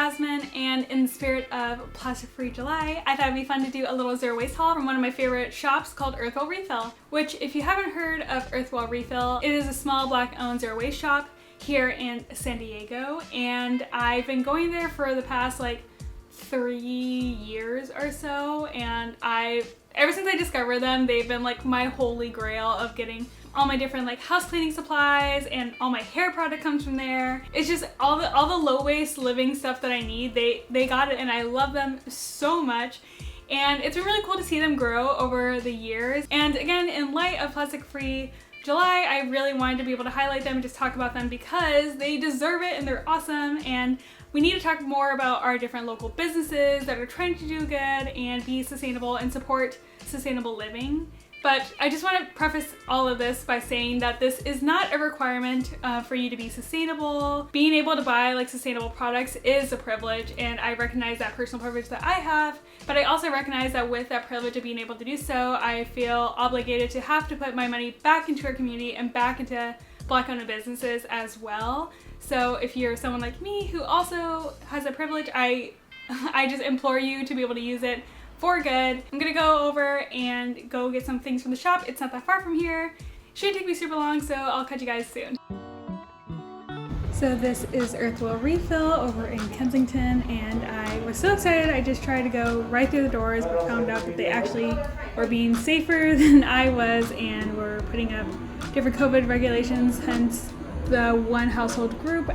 Jasmine, and in the spirit of Plastic Free July, I thought it'd be fun to do a little zero waste haul from one of my favorite shops called Earthwell Refill, which if you haven't heard of Earthwell Refill, it is a small Black-owned zero waste shop here in San Diego, and I've been going there for the past like 3 years or so, and ever since I discovered them, they've been like my holy grail of getting all my different like house cleaning supplies, and all my hair product comes from there. It's just all the low waste living stuff that I need. They got it, and I love them so much. And it's been really cool to see them grow over the years. And again, in light of Plastic Free July, I really wanted to be able to highlight them and just talk about them because they deserve it and they're awesome. And we need to talk more about our different local businesses that are trying to do good and be sustainable and support sustainable living. But I just want to preface all of this by saying that this is not a requirement for you to be sustainable. Being able to buy like sustainable products is a privilege, and I recognize that personal privilege that I have, but I also recognize that with that privilege of being able to do so, I feel obligated to have to put my money back into our community and back into Black-owned businesses as well. So if you're someone like me who also has a privilege, I just implore you to be able to use it for good. I'm gonna go over and go get some things from the shop. It's not that far from here. Shouldn't take me super long, so I'll catch you guys soon. So this is Earthwell Refill over in Kensington, and I was so excited. I just tried to go right through the doors, but found out that they actually were being safer than I was and were putting up different COVID regulations, hence the one household group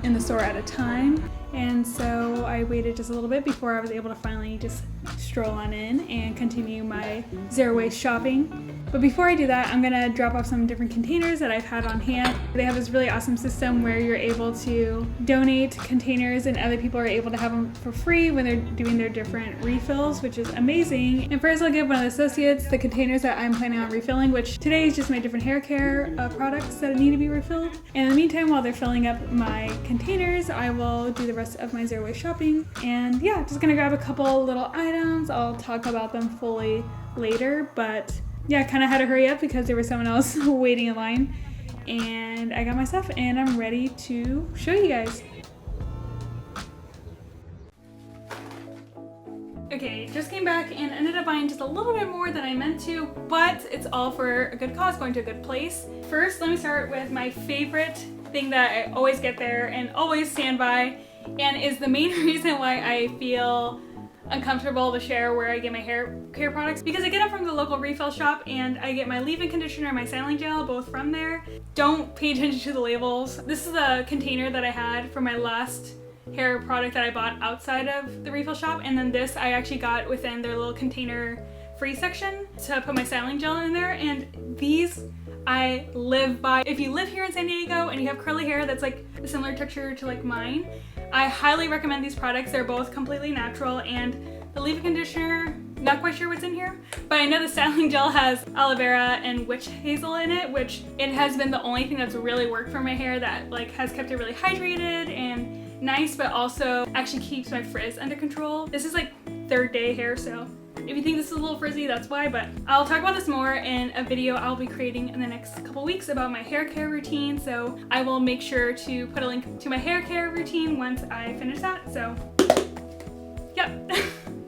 in the store at a time. And so I waited just a little bit before I was able to finally just stroll on in and continue my zero waste shopping. But before I do that, I'm gonna drop off some different containers that I've had on hand. They have this really awesome system where you're able to donate containers and other people are able to have them for free when they're doing their different refills, which is amazing. And first I'll give one of the associates the containers that I'm planning on refilling, which today is just my different hair care products that need to be refilled. And in the meantime, while they're filling up my containers, I will do the rest of my zero waste shopping. And yeah, just gonna grab a couple little items. I'll talk about them fully later, but yeah, I kind of had to hurry up because there was someone else waiting in line, and I got my stuff and I'm ready to show you guys. Okay, just came back and ended up buying just a little bit more than I meant to, but it's all for a good cause, going to a good place. First, let me start with my favorite thing that I always get there and always stand by, and is the main reason why I feel uncomfortable to share where I get my hair care products, because I get them from the local refill shop and I get my leave-in conditioner and my styling gel both from there. Don't pay attention to the labels. This is a container that I had for my last hair product that I bought outside of the refill shop, and then this I actually got within their little container free section to put my styling gel in there, and these I live by. If you live here in San Diego and you have curly hair that's like a similar texture to like mine, I highly recommend these products. They're both completely natural, and the leave-in conditioner, not quite sure what's in here, but I know the styling gel has aloe vera and witch hazel in it, which it has been the only thing that's really worked for my hair that like has kept it really hydrated and nice, but also actually keeps my frizz under control. This is like 3rd day hair, so if you think this is a little frizzy, that's why, but I'll talk about this more in a video I'll be creating in the next couple weeks about my hair care routine, so I will make sure to put a link to my hair care routine once I finish that, so yep.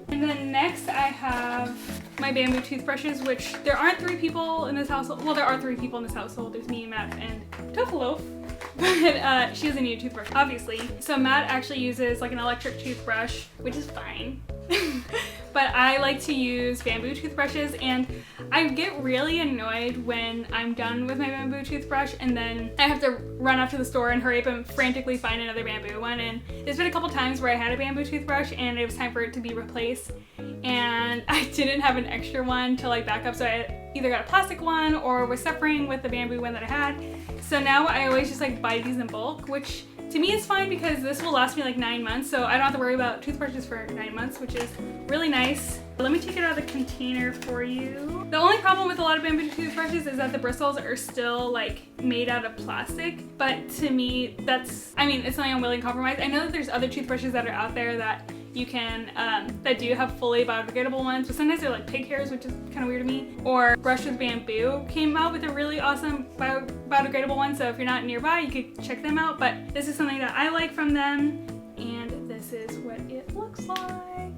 And then next I have my bamboo toothbrushes, which there aren't 3 people in this household. Well, there are 3 people in this household. There's me, Matt, and Tofu Loaf. But she doesn't need a toothbrush, obviously. So Matt actually uses like an electric toothbrush, which is fine. But I like to use bamboo toothbrushes, and I get really annoyed when I'm done with my bamboo toothbrush and then I have to run off to the store and hurry up and frantically find another bamboo one. And there's been a couple times where I had a bamboo toothbrush and it was time for it to be replaced, and I didn't have an extra one to like back up, so I either got a plastic one or was suffering with the bamboo one that I had. So now I always just like buy these in bulk, which to me is fine because this will last me like 9 months, so I don't have to worry about toothbrushes for 9 months, which is really nice. Let me take it out of the container for you. The only problem with a lot of bamboo toothbrushes is that the bristles are still like made out of plastic, but to me that's, I mean, it's something I'm willing to compromise. I know that there's other toothbrushes that are out there that you can, that do have fully biodegradable ones, but sometimes they're like pig hairs, which is kind of weird to me. Or Brush with Bamboo came out with a really awesome biodegradable one, so if you're not nearby, you could check them out. But this is something that I like from them, and this this is what it looks like.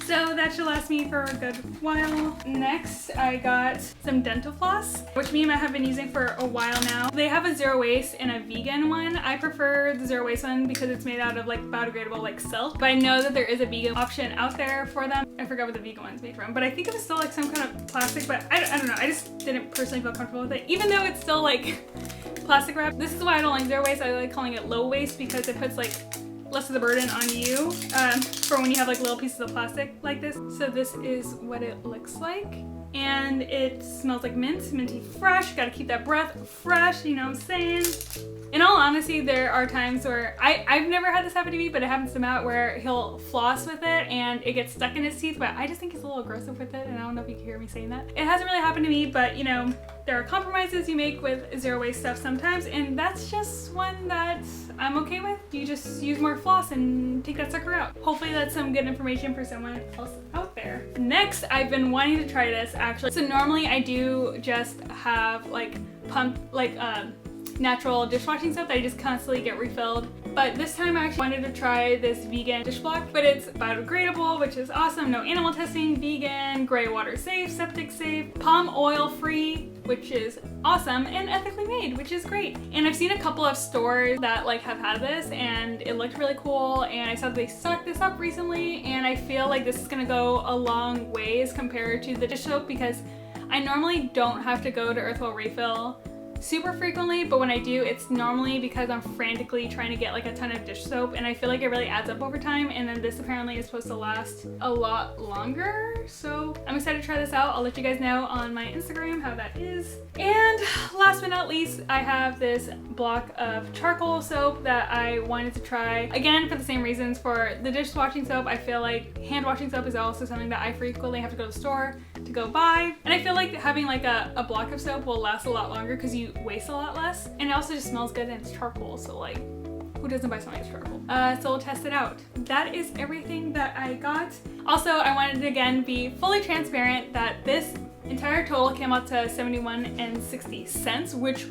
So that should last me for a good while. Next, I got some dental floss, which me and Matt have been using for a while now. They have a zero waste and a vegan one. I prefer the zero waste one because it's made out of like biodegradable like silk, but I know that there is a vegan option out there for them. I forgot what the vegan one's made from, but I think it was still like some kind of plastic, but I don't know. I just didn't personally feel comfortable with it, even though it's still like plastic wrap. This is why I don't like zero waste. I like calling it low waste because it puts like less of the burden on you for when you have like little pieces of plastic like this. So this is what it looks like. And it smells like mint, minty fresh. Gotta keep that breath fresh, you know what I'm saying? In all honesty, there are times where I've never had this happen to me, but it happens to Matt where he'll floss with it and it gets stuck in his teeth, but I just think he's a little aggressive with it, and I don't know if you can hear me saying that. It hasn't really happened to me, but you know, there are compromises you make with zero waste stuff sometimes, and that's just one that I'm okay with. You just use more floss and take that sucker out. Hopefully that's some good information for someone else out there. Next, I've been wanting to try this actually. So normally I do just have like natural dishwashing soap that I just constantly get refilled. But this time I actually wanted to try this vegan dish block, but it's biodegradable, which is awesome. No animal testing, vegan, gray water safe, septic safe, palm oil free, which is awesome, and ethically made, which is great. And I've seen a couple of stores that like have had this and it looked really cool, and I saw they stocked this up recently, and I feel like this is gonna go a long ways compared to the dish soap because I normally don't have to go to Earthwell Refill super frequently, but when I do, it's normally because I'm frantically trying to get like a ton of dish soap, and I feel like it really adds up over time, and then this apparently is supposed to last a lot longer, so I'm excited to try this out. I'll let you guys know on my Instagram how that is. And last but not least, I have this block of charcoal soap that I wanted to try, again for the same reasons for the dishwashing soap. I feel like hand washing soap is also something that I frequently have to go to the store to go buy, and I feel like having like a block of soap will last a lot longer because you waste a lot less, and it also just smells good and it's charcoal, so like who doesn't buy something that's charcoal? So we'll test it out. That is everything that I got. Also, I wanted to again be fully transparent that this entire total came out to $71.60, which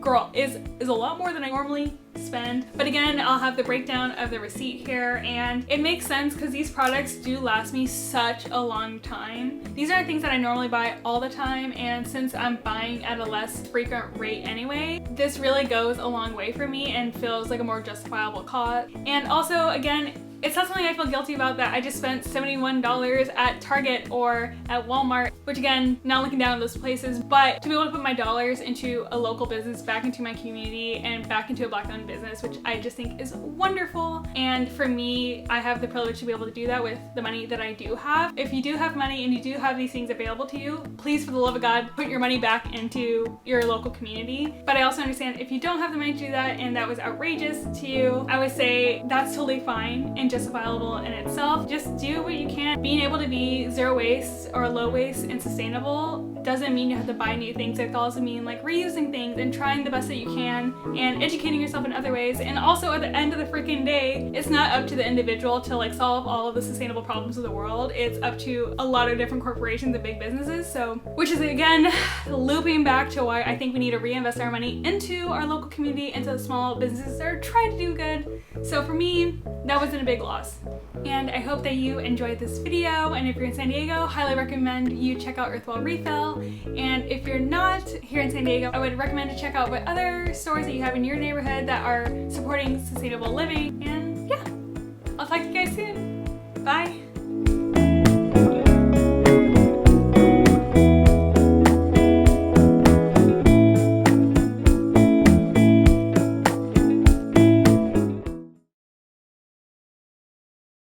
girl is a lot more than I normally spend. But again, I'll have the breakdown of the receipt here, and it makes sense because these products do last me such a long time. These are things that I normally buy all the time, and since I'm buying at a less frequent rate anyway, this really goes a long way for me and feels like a more justifiable cost. And also, again, it's not something I feel guilty about that I just spent $71 at Target or at Walmart, which again, not looking down at those places, but to be able to put my dollars into a local business, back into my community, and back into a Black-owned business, which I just think is wonderful. And for me, I have the privilege to be able to do that with the money that I do have. If you do have money and you do have these things available to you, please, for the love of God, put your money back into your local community. But I also understand if you don't have the money to do that and that was outrageous to you, I would say that's totally fine and justifiable in itself. Just do what you can. Being able to be zero waste or low waste and sustainable doesn't mean you have to buy new things. It can also mean like reusing things and trying the best that you can and educating yourself in other ways. And also at the end of the freaking day, it's not up to the individual to like solve all of the sustainable problems of the world. It's up to a lot of different corporations and big businesses. So, which is again, looping back to why I think we need to reinvest our money into our local community, into the small businesses that are trying to do good. So for me, that wasn't a big loss. And I hope that you enjoyed this video, and if you're in San Diego, highly recommend you check out Earthwell Refill. And if you're not here in San Diego, I would recommend to check out what other stores that you have in your neighborhood that are supporting sustainable living. And yeah, I'll talk to you guys soon. Bye.